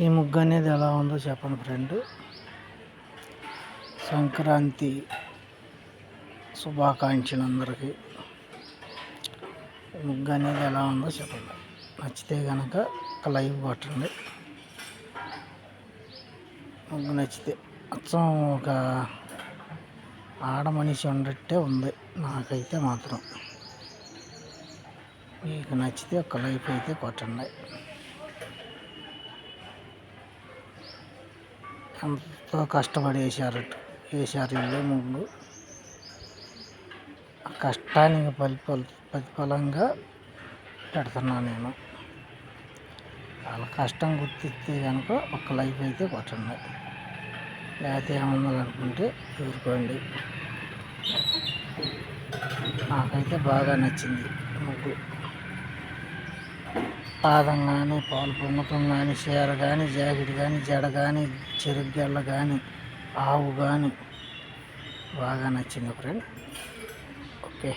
ఈ ముగ్గు అనేది ఎలా ఉందో చెప్పండి ఫ్రెండ్. సంక్రాంతి శుభాకాంక్షలు అందరికీ. ముగ్గు అనేది ఎలా ఉందో చెప్పండి. నచ్చితే కనుక ఒక లైవ్ కొట్టండి. ముగ్గు నచ్చితే అచ్చం ఒక ఆడ మనిషి ఉన్నట్టే ఉంది నాకైతే మాత్రం. మీకు నచ్చితే ఒక లైక్ అయితే కొట్టండి. ఎంతో కష్టపడి వేశారు ఇల్లు ముగ్గు. ఆ కష్టానికి ప్రతిఫలంగా పెడుతున్నాను నేను. వాళ్ళ కష్టం గుర్తిస్తే కనుక ఒక లైక్ అయితే కొట్టండి. లేకపోతే ఏమన్నదనుకుంటే ఊరుకోండి. నాకైతే బాగా నచ్చింది ముగ్గు. పాదం కానీ, పాలు పొంగటం కానీ, చీర కానీ, జాకెట్ కానీ, జడ కానీ, చెరుకు గెళ్ళ కానీ, ఆవు కానీ బాగా నచ్చింది ఫ్రెండ్. ఓకే.